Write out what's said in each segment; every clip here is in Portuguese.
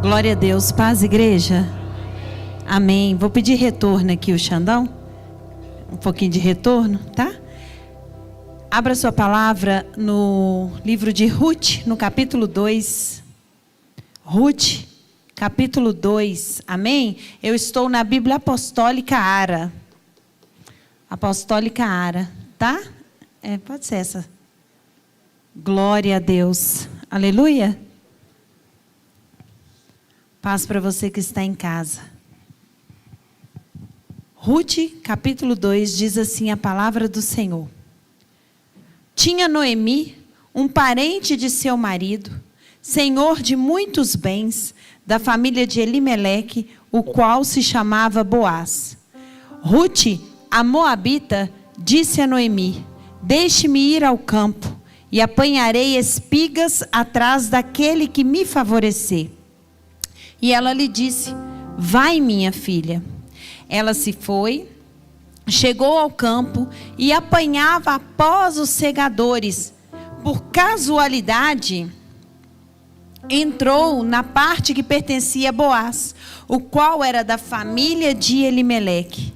Glória a Deus. Paz, igreja. Amém. Vou pedir retorno aqui, o Xandão. Um pouquinho de retorno, tá? Abra sua palavra no livro de Ruth, no capítulo 2. Ruth, capítulo 2. Amém? Eu estou na Bíblia Apostólica Ara. Apostólica Ara, tá? Pode ser essa. Glória a Deus. Aleluia. Paz para você que está em casa. Ruth, capítulo 2, diz assim a palavra do Senhor. Tinha Noemi, um parente de seu marido, senhor de muitos bens, da família de Elimeleque, o qual se chamava Boaz. Ruth, a moabita, disse a Noemi: deixe-me ir ao campo, e apanharei espigas atrás daquele que me favorecer. E ela lhe disse: vai, minha filha. Ela se foi, chegou ao campo e apanhava após os segadores. Por casualidade, entrou na parte que pertencia a Boaz, o qual era da família de Elimeleque.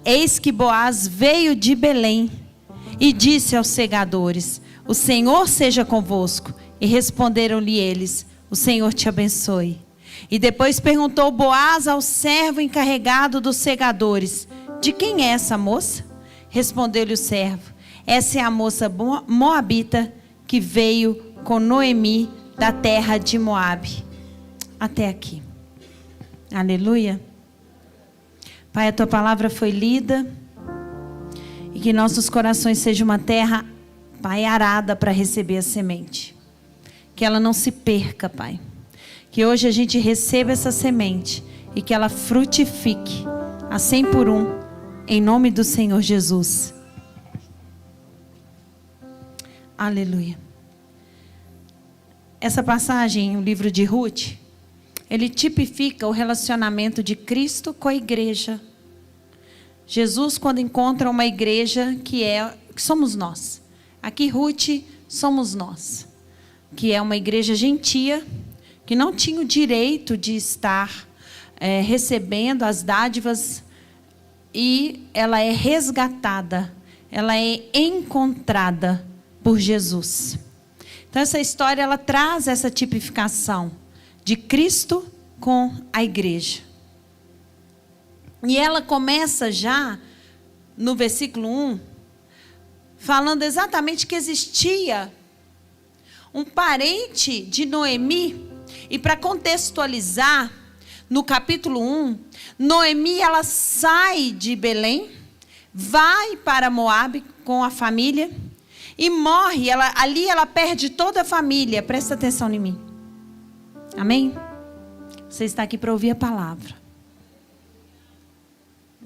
Eis que Boaz veio de Belém e disse aos segadores: o Senhor seja convosco. E responderam-lhe eles: o Senhor te abençoe. E depois perguntou Boaz ao servo encarregado dos segadores: de quem é essa moça? Respondeu-lhe o servo: essa é a moça moabita que veio com Noemi da terra de Moabe. Até aqui. Aleluia. Pai, a tua palavra foi lida e que nossos corações sejam uma terra, Pai, arada para receber a semente. Que ela não se perca, Pai. Que hoje a gente receba essa semente e que ela frutifique a 100 por 1, em nome do Senhor Jesus. Aleluia. Essa passagem, o livro de Ruth, ele tipifica o relacionamento de Cristo com a igreja. Jesus, quando encontra uma igreja que somos nós. Aqui, Ruth, somos nós. Que é uma igreja gentia, que não tinha o direito de estar recebendo as dádivas, e ela é resgatada, ela é encontrada por Jesus. Então essa história, ela traz essa tipificação de Cristo com a igreja. E ela começa já no versículo 1, falando exatamente que existia um parente de Noemi. E para contextualizar, no capítulo 1, Noemi, ela sai de Belém, vai para Moabe com a família e morre. Ali ela perde toda a família. Presta atenção em mim. Amém? Você está aqui para ouvir a palavra.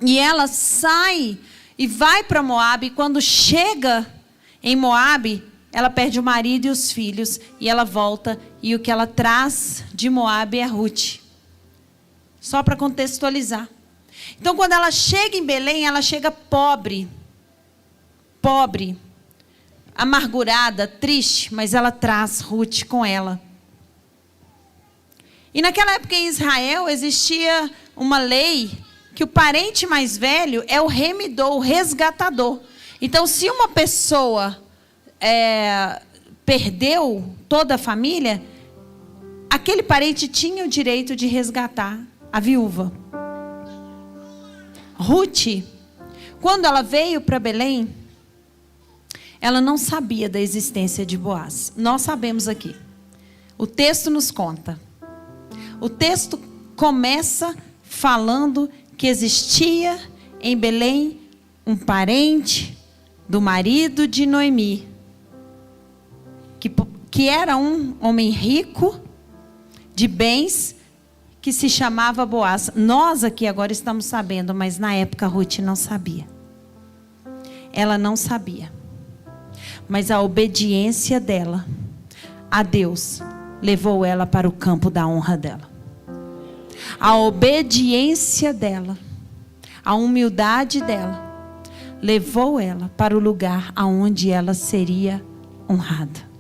E ela sai e vai para Moabe. Quando chega em Moabe, ela perde o marido e os filhos e ela volta. E o que ela traz de Moabe é Ruth. Só para contextualizar. Então, quando ela chega em Belém, ela chega pobre, amargurada, triste, mas ela traz Ruth com ela. E naquela época em Israel existia uma lei que o parente mais velho é o remidor, o resgatador. Então, se uma pessoa perdeu toda a família, aquele parente tinha o direito de resgatar a viúva. Ruth, quando ela veio para Belém, ela não sabia da existência de Boaz. Nós sabemos aqui. O texto nos conta. O texto começa falando que existia em Belém um parente do marido de Noemi, que era um homem rico, de bens, que se chamava Boaz. Nós aqui agora estamos sabendo, mas na época Ruth não sabia. Ela não sabia. Mas a obediência dela a Deus levou ela para o campo da honra dela. A obediência dela, a humildade dela, levou ela para o lugar aonde ela seria honrada.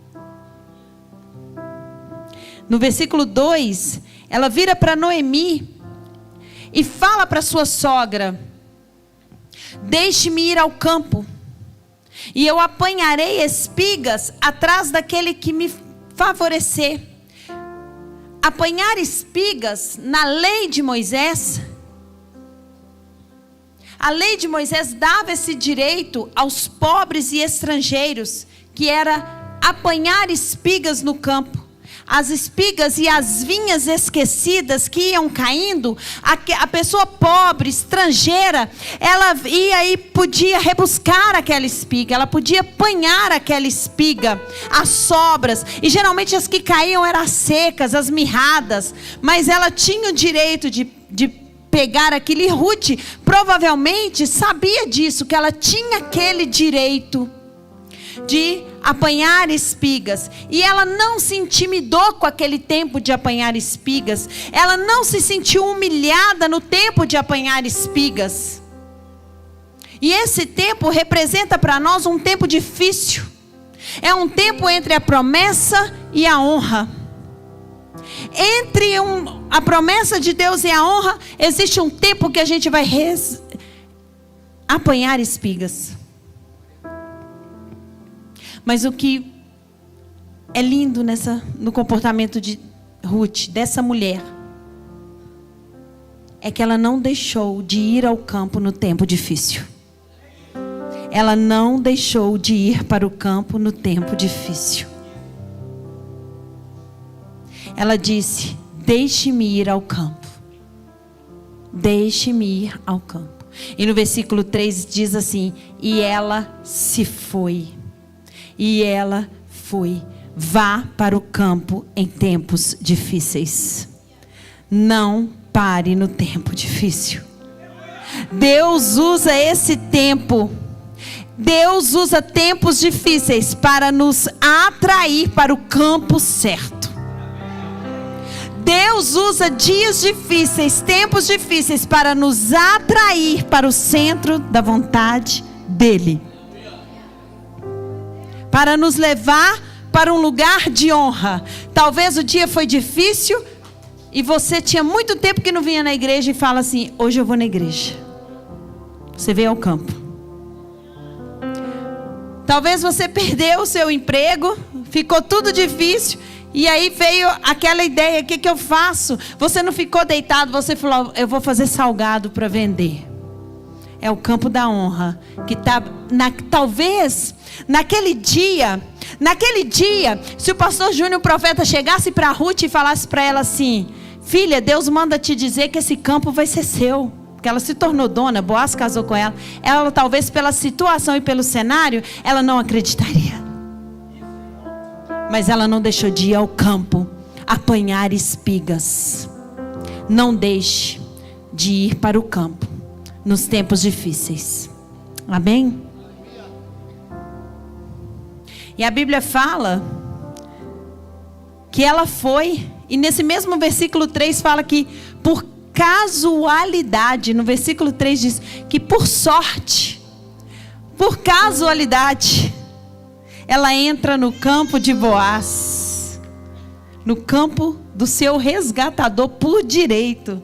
No versículo 2, ela vira para Noemi e fala para sua sogra: deixe-me ir ao campo, e eu apanharei espigas atrás daquele que me favorecer. Apanhar espigas, na lei de Moisés, a lei de Moisés dava esse direito aos pobres e estrangeiros, que era apanhar espigas no campo. As espigas e as vinhas esquecidas que iam caindo, a pessoa pobre, estrangeira, ela ia e podia rebuscar aquela espiga, ela podia apanhar aquela espiga, as sobras, e geralmente as que caíam eram as secas, as mirradas, mas ela tinha o direito de pegar aquilo, e Ruth provavelmente sabia disso, que ela tinha aquele direito de apanhar espigas, e ela não se intimidou com aquele tempo de apanhar espigas, ela não se sentiu humilhada no tempo de apanhar espigas. E esse tempo representa para nós um tempo difícil, é um tempo entre a promessa e a honra. Entre a promessa de Deus e a honra, existe um tempo que a gente vai apanhar espigas. Mas o que é lindo no comportamento de Ruth, dessa mulher, é que ela não deixou de ir ao campo no tempo difícil. Ela não deixou de ir para o campo no tempo difícil. Ela disse: deixe-me ir ao campo. Deixe-me ir ao campo. E no versículo 3 diz assim: e ela se foi. E ela foi. Vá para o campo em tempos difíceis. Não pare no tempo difícil. Deus usa esse tempo. Deus usa tempos difíceis para nos atrair para o campo certo. Deus usa dias difíceis, tempos difíceis para nos atrair para o centro da vontade dEle. Para nos levar para um lugar de honra. Talvez o dia foi difícil e você tinha muito tempo que não vinha na igreja e fala assim: hoje eu vou na igreja. Você veio ao campo. Talvez você perdeu o seu emprego, ficou tudo difícil, e aí veio aquela ideia: o que eu faço? Você não ficou deitado, você falou: eu vou fazer salgado para vender. É o campo da honra que está talvez naquele dia, se o pastor Júnior, o profeta, chegasse para Ruth e falasse para ela assim: filha, Deus manda te dizer que esse campo vai ser seu, porque ela se tornou dona, Boaz casou com ela. Ela talvez pela situação e pelo cenário, ela não acreditaria. Mas ela não deixou de ir ao campo apanhar espigas. Não deixe de ir para o campo nos tempos difíceis. Amém? E a Bíblia fala que ela foi, e nesse mesmo versículo 3 fala que por casualidade, no versículo 3 diz que por sorte, por casualidade, ela entra no campo de Boaz, no campo do seu resgatador por direito.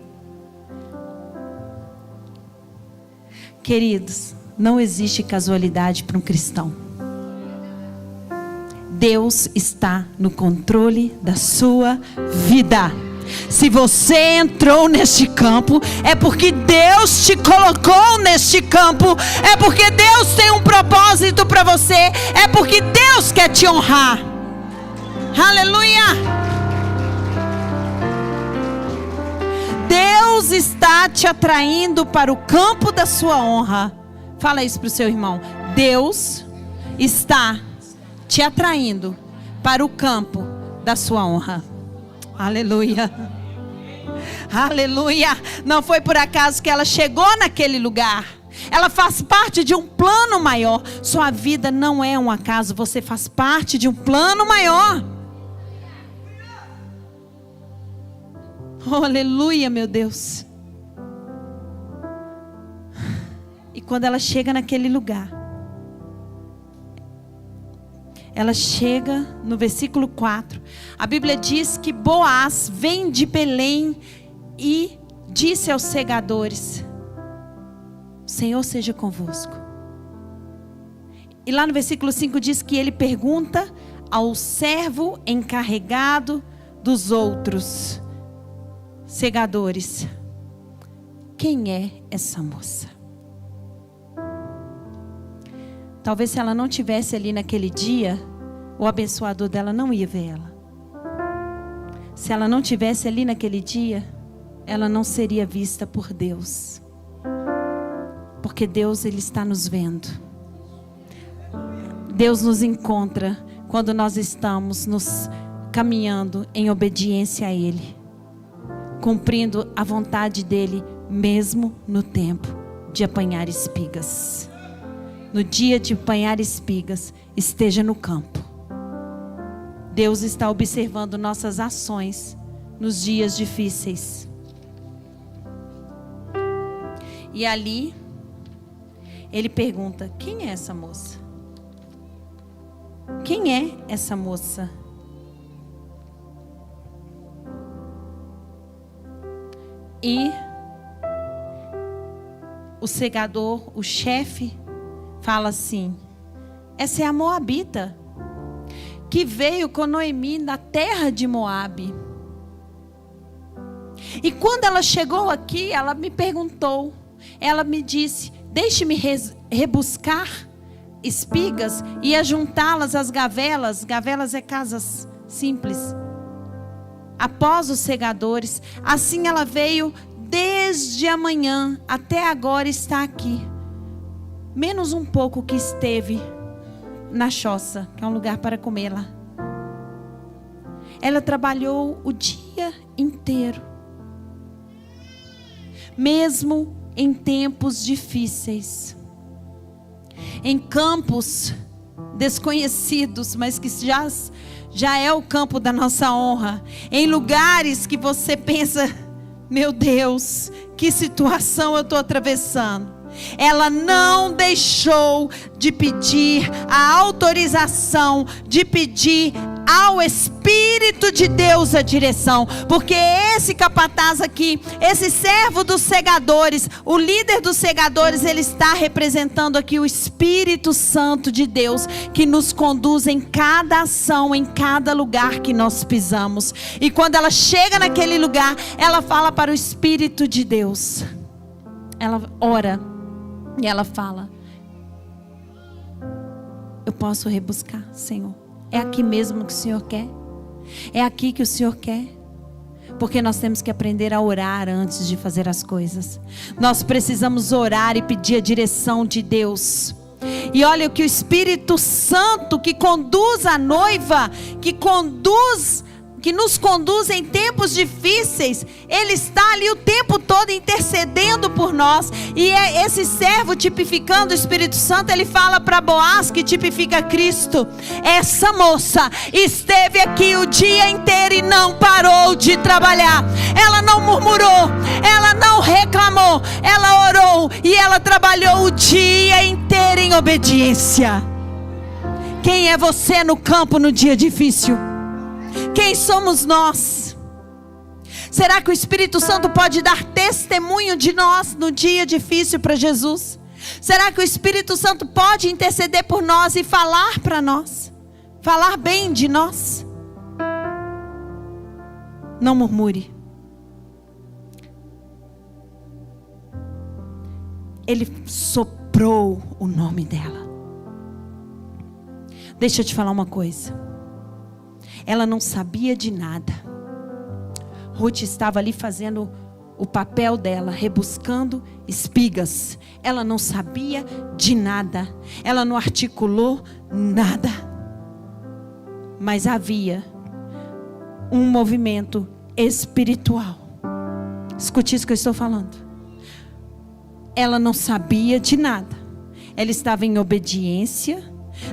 Queridos, não existe casualidade para um cristão. Deus está no controle da sua vida. Se você entrou neste campo, é porque Deus te colocou neste campo. É porque Deus tem um propósito para você. É porque Deus quer te honrar. Aleluia! Deus está te atraindo para o campo da sua honra. Fala isso para o seu irmão. Deus está te atraindo para o campo da sua honra. Aleluia. Aleluia. Não foi por acaso que ela chegou naquele lugar. Ela faz parte de um plano maior. Sua vida não é um acaso. Você faz parte de um plano maior. Oh, aleluia, meu Deus. E quando ela chega naquele lugar, ela chega no versículo 4. A Bíblia diz que Boaz vem de Belém e disse aos segadores: o Senhor seja convosco. E lá no versículo 5 diz que ele pergunta ao servo encarregado dos outros segadores: quem é essa moça? Talvez se ela não tivesse ali naquele dia, o abençoador dela não ia ver ela. Se ela não tivesse ali naquele dia, ela não seria vista por Deus. Porque Deus, Ele está nos vendo. Deus nos encontra quando nós estamos nos caminhando em obediência a Ele, cumprindo a vontade dEle, mesmo no tempo de apanhar espigas. No dia de apanhar espigas, esteja no campo. Deus está observando nossas ações nos dias difíceis. E ali, ele pergunta: quem é essa moça? Quem é essa moça? E o segador, o chefe, fala assim: essa é a Moabita, que veio com Noemi da terra de Moabe. E quando ela chegou aqui, ela me perguntou, ela me disse: deixe-me rebuscar espigas e ajuntá-las às gavelas. Gavelas é casas simples. Após os segadores. Assim ela veio desde a manhã até agora está aqui. Menos um pouco que esteve na choça, que é um lugar para comer lá. Ela trabalhou o dia inteiro. Mesmo em tempos difíceis. Em campos desconhecidos, mas que já é o campo da nossa honra. Em lugares que você pensa: meu Deus, que situação eu estou atravessando. Ela não deixou de pedir a autorização, de pedir ao Espírito de Deus a direção. Porque esse capataz aqui, esse servo dos segadores, o líder dos segadores, ele está representando aqui o Espírito Santo de Deus, que nos conduz em cada ação, em cada lugar que nós pisamos. E quando ela chega naquele lugar, ela fala para o Espírito de Deus. Ela ora e ela fala: eu posso rebuscar, Senhor? É aqui mesmo que o Senhor quer? É aqui que o Senhor quer? Porque nós temos que aprender a orar antes de fazer as coisas. Nós precisamos orar e pedir a direção de Deus. E olha que o Espírito Santo que conduz a noiva, que nos conduz em tempos difíceis, ele está ali o tempo todo intercedendo por nós. E é esse servo tipificando o Espírito Santo, ele fala para Boaz, que tipifica Cristo: essa moça esteve aqui o dia inteiro e não parou de trabalhar. Ela não murmurou, ela não reclamou, ela orou e ela trabalhou o dia inteiro em obediência. Quem é você no campo no dia difícil? Quem somos nós? Será que o Espírito Santo pode dar testemunho de nós no dia difícil para Jesus? Será que o Espírito Santo pode interceder por nós e falar para nós? Falar bem de nós? Não murmure. Ele soprou o nome dela. Deixa eu te falar uma coisa. Ela não sabia de nada. Ruth estava ali fazendo o papel dela, rebuscando espigas. Ela não sabia de nada. Ela não articulou nada. Mas havia um movimento espiritual. Escute isso que eu estou falando. Ela não sabia de nada. Ela estava em obediência,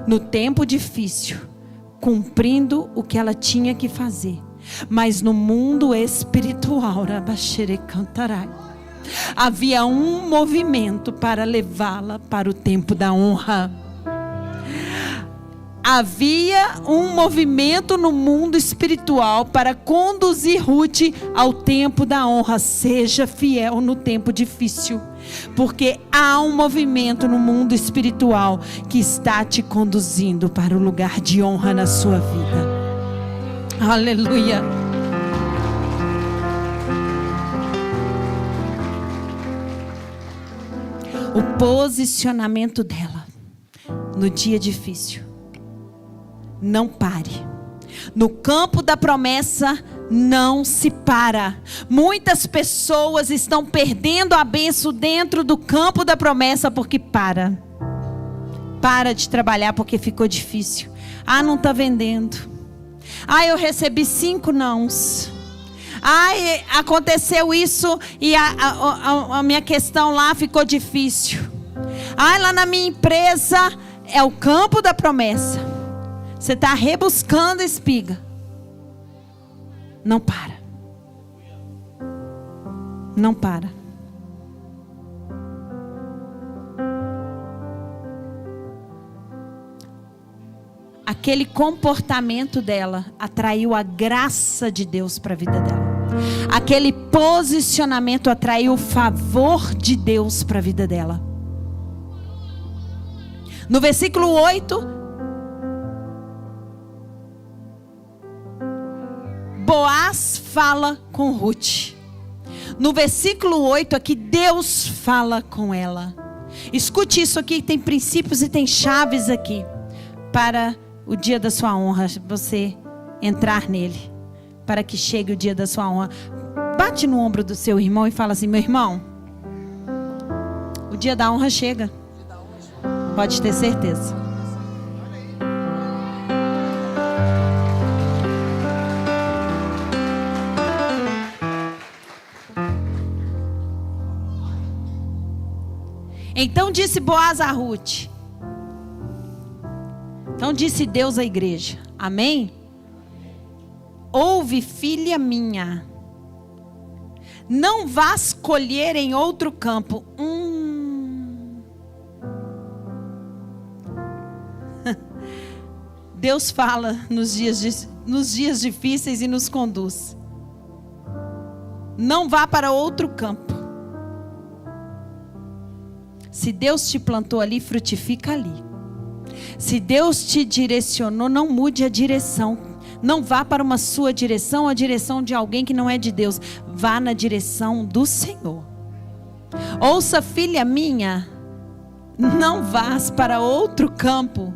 no tempo difícil, cumprindo o que ela tinha que fazer. Mas no mundo espiritual, havia um movimento para levá-la para o tempo da honra. Havia um movimento no mundo espiritual para conduzir Ruth ao tempo da honra. Seja fiel no tempo difícil, porque há um movimento no mundo espiritual que está te conduzindo para o lugar de honra na sua vida. Aleluia. O posicionamento dela no dia difícil. Não pare. No campo da promessa, não se para. Muitas pessoas estão perdendo a bênção dentro do campo da promessa porque para de trabalhar porque ficou difícil. Não está vendendo. Eu recebi 5 nãos. Aconteceu isso e a minha questão lá ficou difícil. Lá na minha empresa é o campo da promessa. Você está rebuscando a espiga. Não para. Não para. Aquele comportamento dela atraiu a graça de Deus para a vida dela. Aquele posicionamento atraiu o favor de Deus para a vida dela. No versículo 8, Boaz fala com Ruth. No versículo 8 aqui, Deus fala com ela. Escute isso aqui, tem princípios e tem chaves aqui para o dia da sua honra, você entrar nele, para que chegue o dia da sua honra. Bate no ombro do seu irmão e fala assim: meu irmão, o dia da honra chega. Pode ter certeza. Então disse Boaz a Ruth. Então disse Deus à igreja. Amém? Ouve, filha minha. Não vás colher em outro campo. Deus fala nos dias difíceis e nos conduz. Não vá para outro campo. Se Deus te plantou ali, frutifica ali. Se Deus te direcionou, não mude a direção. Não vá para uma sua direção, a direção de alguém que não é de Deus. Vá na direção do Senhor. Ouça, filha minha, não vás para outro campo.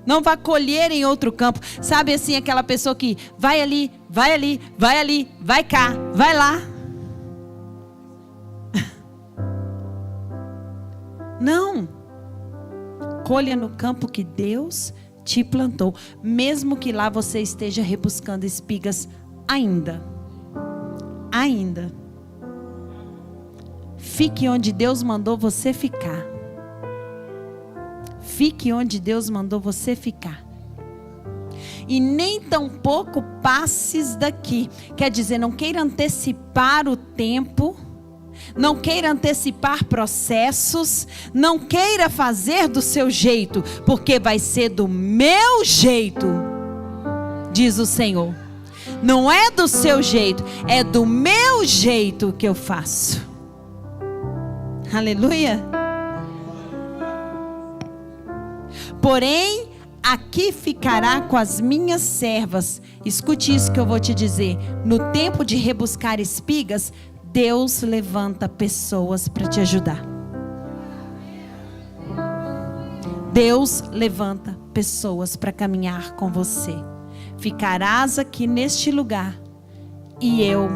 Não vá colher em outro campo. Sabe assim, aquela pessoa que vai ali, vai ali, vai ali, vai cá, vai lá. Não. Colha no campo que Deus te plantou. Mesmo que lá você esteja rebuscando espigas ainda. Ainda. Fique onde Deus mandou você ficar. Fique onde Deus mandou você ficar. E nem tampouco passes daqui. Quer dizer, não queira antecipar o tempo. Não queira antecipar processos. Não queira fazer do seu jeito. Porque vai ser do meu jeito, diz o Senhor. Não é do seu jeito, é do meu jeito que eu faço. Aleluia. Porém, aqui ficará com as minhas servas. Escute isso que eu vou te dizer. No tempo de rebuscar espigas, Deus levanta pessoas para te ajudar. Deus levanta pessoas para caminhar com você. Ficarás aqui neste lugar e eu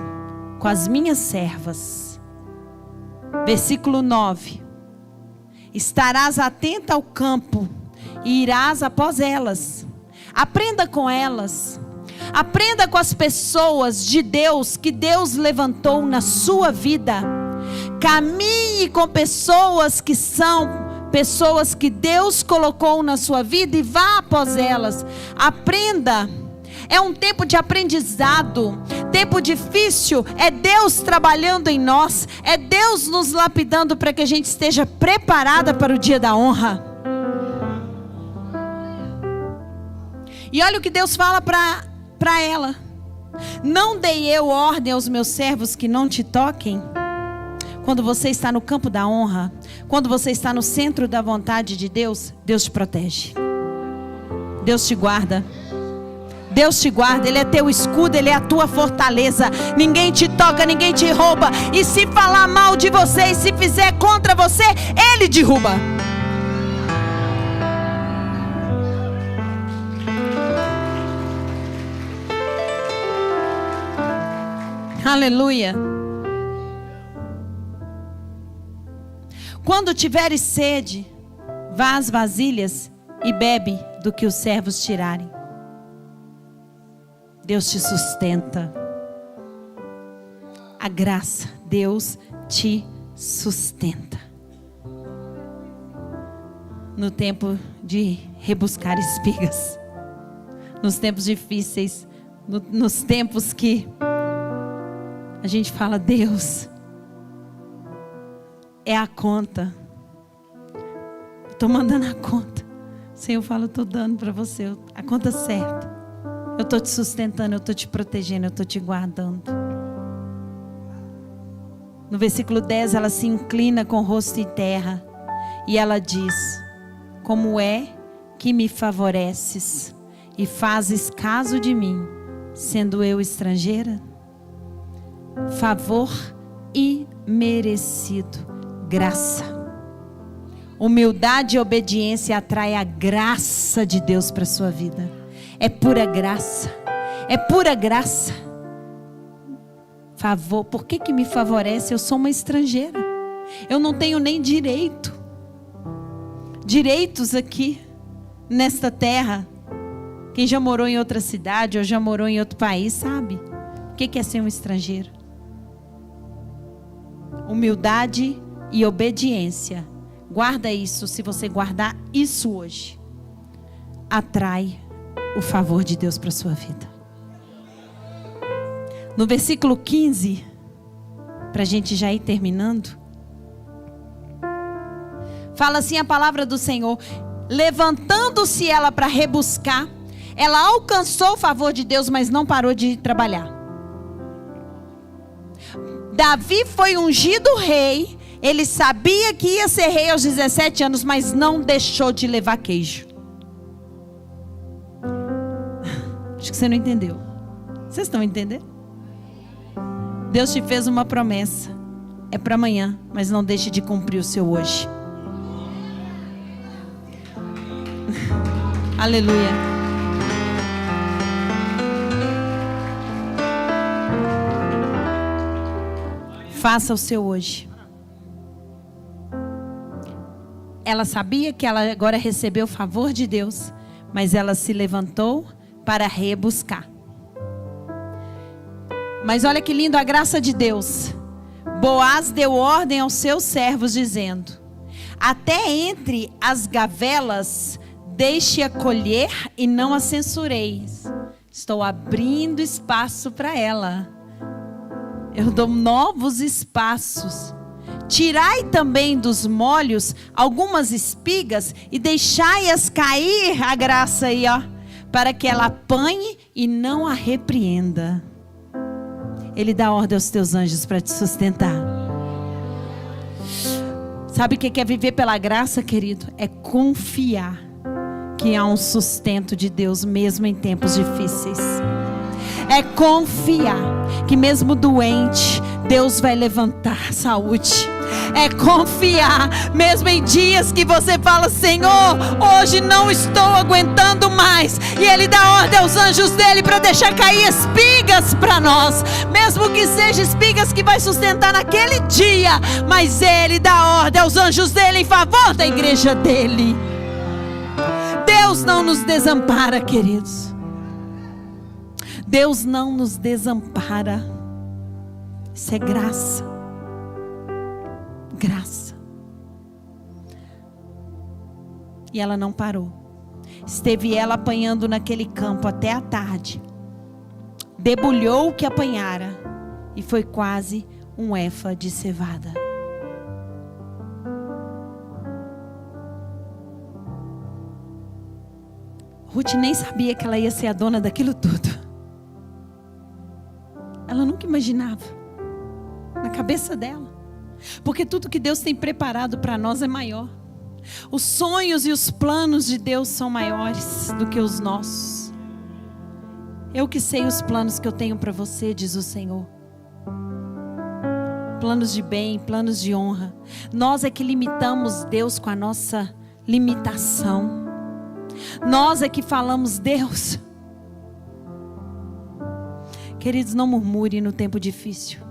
com as minhas servas. Versículo 9. Estarás atenta ao campo e irás após elas. Aprenda com elas. Aprenda com as pessoas de Deus que Deus levantou na sua vida. Caminhe com pessoas que são pessoas que Deus colocou na sua vida e vá após elas. Aprenda. É um tempo de aprendizado. Tempo difícil é Deus trabalhando em nós. É Deus nos lapidando para que a gente esteja preparada para o dia da honra. E olha o que Deus fala para ela: não dei eu ordem aos meus servos que não te toquem? Quando você está no campo da honra, quando você está no centro da vontade de Deus, Deus te protege, Deus te guarda. Deus te guarda, Ele é teu escudo, Ele é a tua fortaleza. Ninguém te toca, ninguém te rouba. E se falar mal de você, e se fizer contra você, Ele derruba. Aleluia. Quando tiveres sede, vá às vasilhas e bebe do que os servos tirarem. Deus te sustenta. A graça, Deus te sustenta. No tempo de rebuscar espigas, nos tempos difíceis, nos tempos que a gente fala: Deus, é a conta. Estou mandando a conta. O Senhor fala: estou dando para você a conta certa. Eu estou te sustentando, eu estou te protegendo, eu estou te guardando. No versículo 10, ela se inclina com o rosto em terra e ela diz: como é que me favoreces e fazes caso de mim, sendo eu estrangeira? Favor imerecido, graça. Humildade e obediência atrai a graça de Deus para a sua vida. É pura graça. É pura graça. Favor. Por que me favorece? Eu sou uma estrangeira. Eu não tenho nem direitos aqui nesta terra. Quem já morou em outra cidade ou já morou em outro país sabe o que é ser um estrangeiro. Humildade e obediência. Guarda isso. Se você guardar isso hoje, atrai o favor de Deus para a sua vida. No versículo 15, para a gente já ir terminando, fala assim a palavra do Senhor: levantando-se ela para rebuscar, ela alcançou o favor de Deus, mas não parou de trabalhar. Davi foi ungido rei. Ele sabia que ia ser rei aos 17 anos, mas não deixou de levar queijo. Acho que você não entendeu. Vocês estão entendendo? Deus te fez uma promessa. É para amanhã, mas não deixe de cumprir o seu hoje. Aleluia. Faça o seu hoje. Ela sabia que ela agora recebeu o favor de Deus, mas ela se levantou para rebuscar. Mas olha que lindo a graça de Deus. Boaz deu ordem aos seus servos dizendo: até entre as gavelas deixe-a colher e não a censureis. Estou abrindo espaço para ela. Eu dou novos espaços. Tirai também dos molhos algumas espigas e deixai-as cair, a graça aí, ó, para que ela apanhe e não a repreenda. Ele dá ordem aos teus anjos para te sustentar. Sabe o que é viver pela graça, querido? É confiar que há um sustento de Deus mesmo em tempos difíceis. É confiar que mesmo doente, Deus vai levantar saúde. É confiar, mesmo em dias que você fala: Senhor, hoje não estou aguentando mais, e Ele dá ordem aos anjos dele para deixar cair espigas para nós, mesmo que sejam espigas que vai sustentar naquele dia, mas Ele dá ordem aos anjos dele em favor da igreja dele. Deus não nos desampara, queridos. Deus não nos desampara. Isso é graça. Graça. E ela não parou. Esteve ela apanhando naquele campo até a tarde. Debulhou o que apanhara e foi quase um efa de cevada. Ruth nem sabia que ela ia ser a dona daquilo tudo. Ela nunca imaginava. Na cabeça dela. Porque tudo que Deus tem preparado para nós é maior. Os sonhos e os planos de Deus são maiores do que os nossos. Eu que sei os planos que eu tenho para você, diz o Senhor. Planos de bem, planos de honra. Nós é que limitamos Deus com a nossa limitação. Nós é que falamos Deus. Queridos, não murmure no tempo difícil.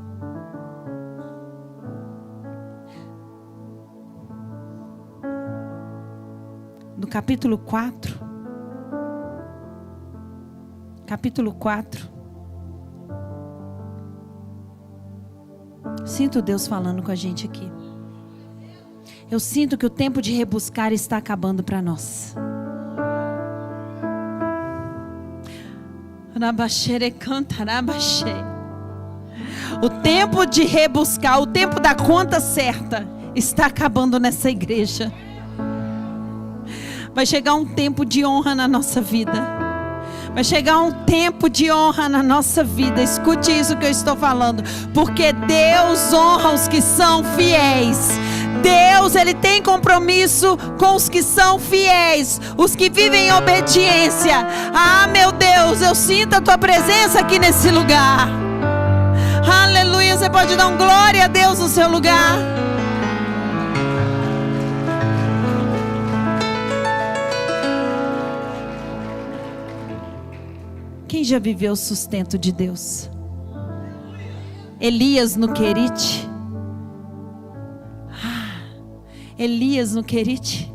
No capítulo 4. Capítulo 4. Sinto Deus falando com a gente aqui. Eu sinto que o tempo de rebuscar está acabando para nós. O tempo de rebuscar, o tempo da conta certa está acabando nessa igreja. Vai chegar um tempo de honra na nossa vida. Vai chegar um tempo de honra na nossa vida. Escute isso que eu estou falando. Porque Deus honra os que são fiéis. Deus, Ele tem compromisso com os que são fiéis. Os que vivem em obediência. Ah, meu Deus, eu sinto a Tua presença aqui nesse lugar. Aleluia, você pode dar um glória a Deus no seu lugar. Quem já viveu o sustento de Deus? Elias no Querite. Elias no Querite.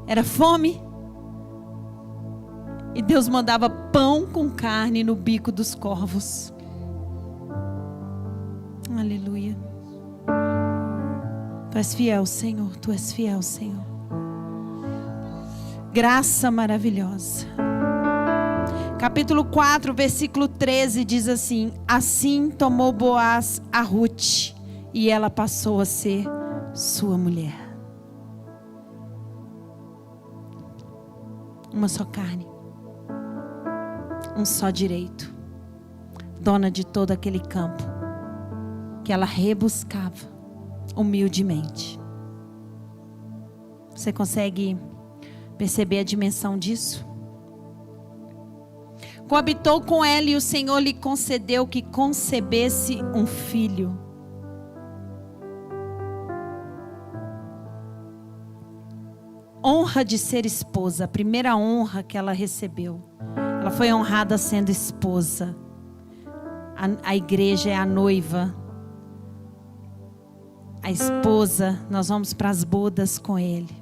Era fome. E Deus mandava pão com carne no bico dos corvos. Aleluia. Tu és fiel, Senhor. Tu és fiel, Senhor. Graça maravilhosa. Capítulo 4, versículo 13 diz assim: assim tomou Boaz a Ruth, e ela passou a ser sua mulher. Uma só carne, um só direito, dona de todo aquele campo que ela rebuscava humildemente. Você consegue perceber a dimensão disso? Coabitou com ela e o Senhor lhe concedeu que concebesse um filho. Honra de ser esposa, a primeira honra que ela recebeu. Ela foi honrada sendo esposa. A igreja é a noiva. A esposa, nós vamos para as bodas com ele.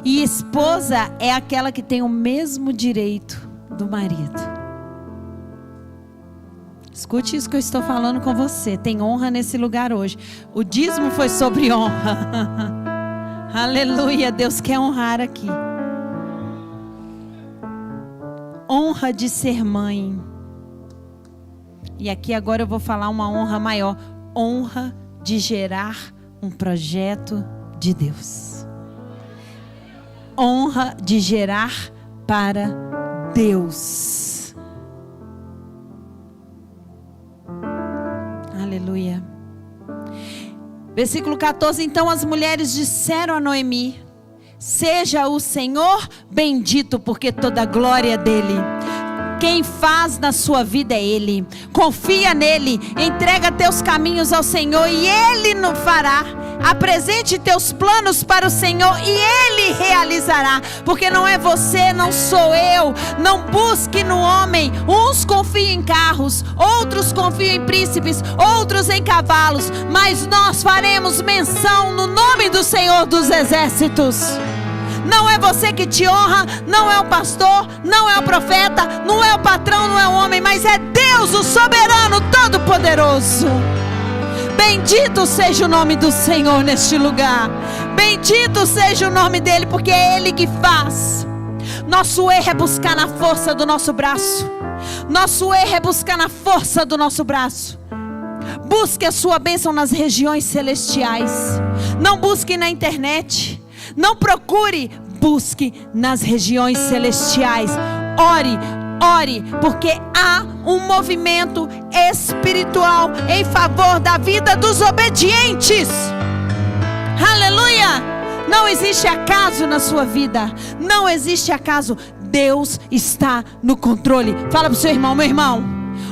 E esposa é aquela que tem o mesmo direito do marido. Escute isso que eu estou falando com você. Tem honra nesse lugar hoje. O dízimo foi sobre honra. Aleluia, Deus quer honrar aqui. Honra de ser mãe. E aqui agora eu vou falar uma honra maior. Honra de gerar um projeto de Deus. Honra de gerar para Deus. Aleluia. Versículo 14. Então as mulheres disseram a Noemi: seja o Senhor bendito, porque toda a glória é dele. Quem faz na sua vida é Ele. Confia nele, entrega teus caminhos ao Senhor e Ele não fará. Apresente teus planos para o Senhor e Ele realizará. Porque não é você, não sou eu. Não busque no homem. Uns confiam em carros, outros confiam em príncipes, outros em cavalos. Mas nós faremos menção no nome do Senhor dos Exércitos. Não é você que te honra, não é o pastor, não é o profeta, não é o patrão, não é o homem, mas é Deus, o soberano, todo-poderoso. Bendito seja o nome do Senhor neste lugar. Bendito seja o nome dele, porque é Ele que faz. Nosso erro é buscar na força do nosso braço. Nosso erro é buscar na força do nosso braço. Busque a sua bênção nas regiões celestiais. Não busque na internet. Não procure, busque nas regiões celestiais. ore, ore, porque há um movimento espiritual em favor da vida dos obedientes. Aleluia! Não existe acaso na sua vida. Não existe acaso. Deus está no controle. Fala para o seu irmão: meu irmão,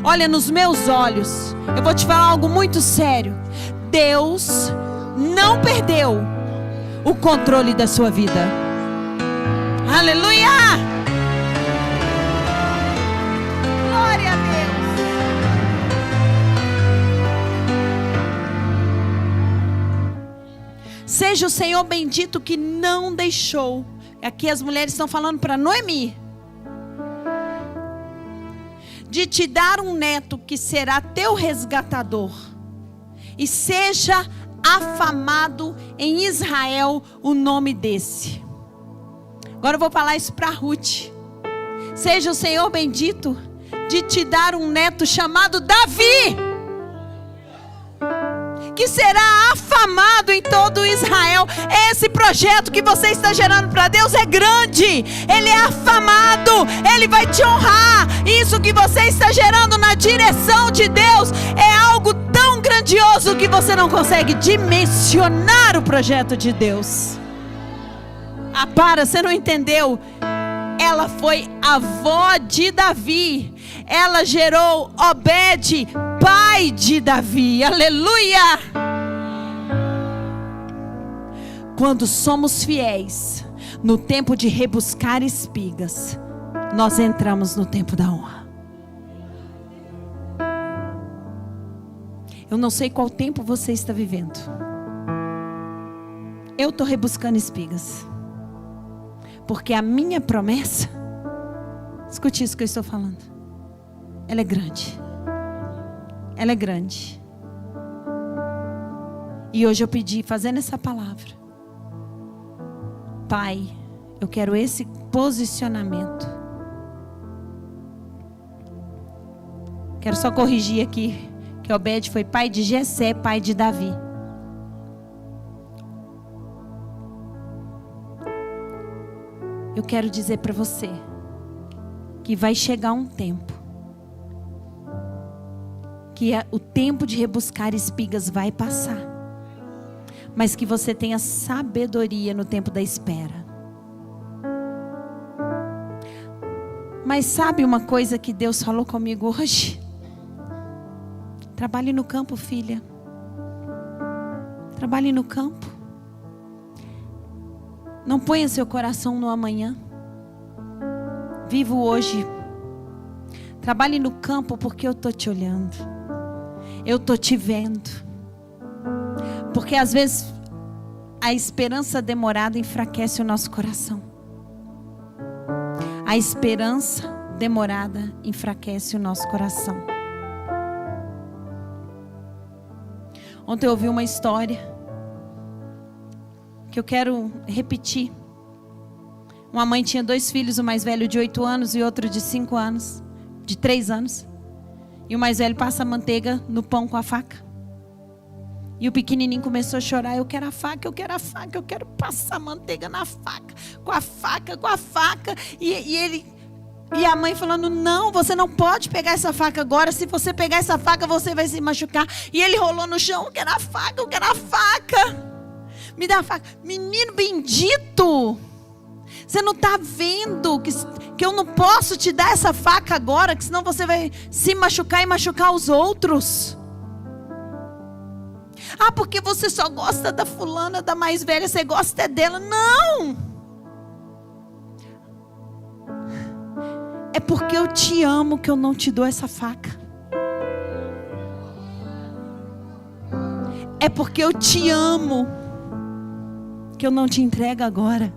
olha nos meus olhos. Eu vou te falar algo muito sério. Deus não perdeu o controle da sua vida. Aleluia! Glória a Deus. Seja o Senhor bendito que não deixou. Aqui as mulheres estão falando para Noemi, de te dar um neto que será teu resgatador, e seja afamado em Israel o nome desse. Agora eu vou falar isso para Ruth. Seja o Senhor bendito de te dar um neto chamado Davi, que será afamado em todo Israel. Esse projeto que você está gerando para Deus é grande. Ele é afamado. Ele vai te honrar. Isso que você está gerando na direção de Deus é algo tão grandioso que você não consegue dimensionar o projeto de Deus. Ah, para, você não entendeu? Ela foi avó de Davi. Ela gerou Obed, pai de Davi. Aleluia! Quando somos fiéis no tempo de rebuscar espigas, nós entramos no tempo da honra. Eu não sei qual tempo você está vivendo. Eu estou rebuscando espigas, porque a minha promessa, escute isso que eu estou falando, ela é grande. Ela é grande. E hoje eu pedi, fazendo essa palavra, Pai, eu quero esse posicionamento. Quero só corrigir aqui, que Obed foi pai de Jessé, pai de Davi. Eu quero dizer para você que vai chegar um tempo que o tempo de rebuscar espigas vai passar, mas que você tenha sabedoria no tempo da espera. Mas sabe uma coisa que Deus falou comigo hoje? Trabalhe no campo, filha. Trabalhe no campo. Não ponha seu coração no amanhã. Viva o hoje. Trabalhe no campo, porque eu estou te olhando. Eu estou te vendo. Porque às vezes a esperança demorada enfraquece o nosso coração. A esperança demorada enfraquece o nosso coração. Ontem eu ouvi uma história que eu quero repetir. Uma mãe tinha 2 filhos, o mais velho de 8 anos e outro de 5 anos, de 3 anos. E o mais velho passa a manteiga no pão com a faca. E o pequenininho começou a chorar: eu quero a faca, eu quero a faca, eu quero passar manteiga na faca, com a faca, com a faca. E a mãe falando: não, você não pode pegar essa faca agora. Se você pegar essa faca, você vai se machucar. E ele rolou no chão: eu quero a faca, eu quero a faca. Me dá a faca. Menino bendito, você não está vendo que eu não posso te dar essa faca agora, que senão você vai se machucar e machucar os outros. Ah, porque você só gosta da fulana, da mais velha, você gosta dela. Não! É porque eu te amo que eu não te dou essa faca. É porque eu te amo que eu não te entrego agora.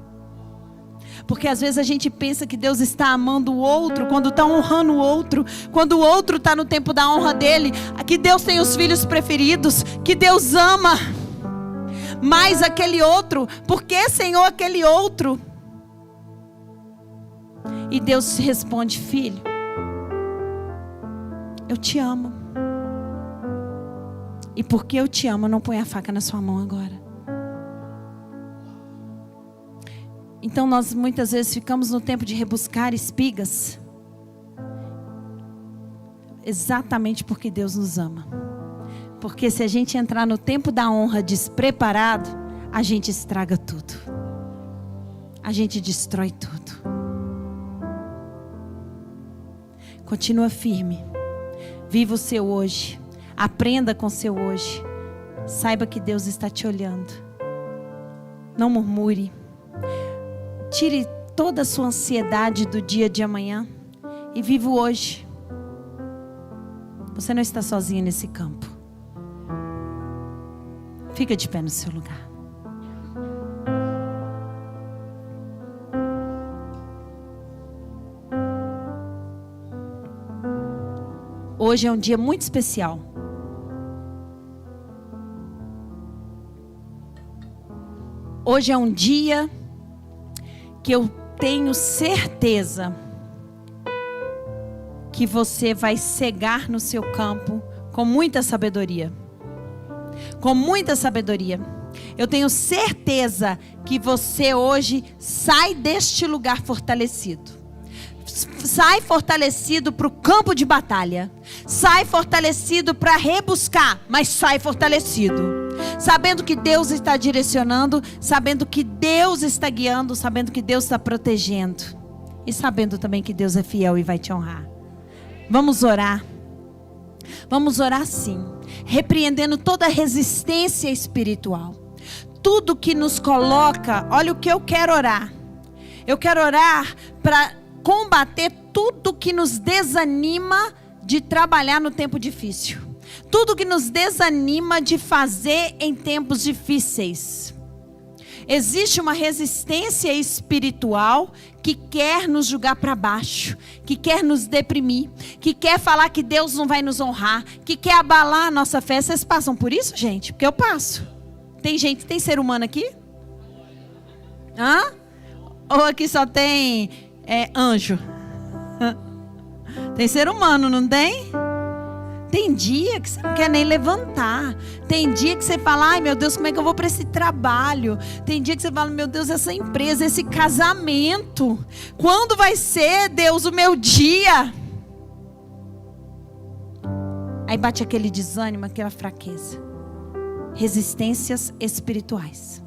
Porque às vezes a gente pensa que Deus está amando o outro quando está honrando o outro, quando o outro está no tempo da honra dele, que Deus tem os filhos preferidos, que Deus ama mais aquele outro. Por que, Senhor, aquele outro? E Deus responde: filho, eu te amo. E porque eu te amo, eu não ponho a faca na sua mão agora. Então nós muitas vezes ficamos no tempo de rebuscar espigas. Exatamente porque Deus nos ama. Porque se a gente entrar no tempo da honra despreparado, a gente estraga tudo. A gente destrói tudo. Continua firme. Viva o seu hoje. Aprenda com o seu hoje. Saiba que Deus está te olhando. Não murmure. Tire toda a sua ansiedade do dia de amanhã e viva o hoje. Você não está sozinho nesse campo. Fica de pé no seu lugar. Hoje é um dia muito especial. Hoje é um dia que eu tenho certeza que você vai cegar no seu campo com muita sabedoria. Com muita sabedoria. Eu tenho certeza que você hoje sai deste lugar fortalecido. Sai fortalecido para o campo de batalha. Sai fortalecido para rebuscar, mas sai fortalecido. Sabendo que Deus está direcionando, sabendo que Deus está guiando, sabendo que Deus está protegendo. E sabendo também que Deus é fiel e vai te honrar. Vamos orar. Vamos orar sim. Repreendendo toda resistência espiritual. Tudo que nos coloca, olha o que eu quero orar. Eu quero orar para combater tudo que nos desanima de trabalhar no tempo difícil. Tudo que nos desanima de fazer em tempos difíceis. Existe uma resistência espiritual que quer nos jogar para baixo, que quer nos deprimir, que quer falar que Deus não vai nos honrar, que quer abalar a nossa fé. Vocês passam por isso, gente? Porque eu passo. Tem gente, tem ser humano aqui? Hã? Ou aqui só tem anjo? Tem ser humano, não tem? Tem dia que você não quer nem levantar. Tem dia que você fala, ai meu Deus, como é que eu vou para esse trabalho? Tem dia que você fala, meu Deus, essa empresa, esse casamento. Quando vai ser, Deus, o meu dia? Aí bate aquele desânimo, aquela fraqueza. Resistências espirituais.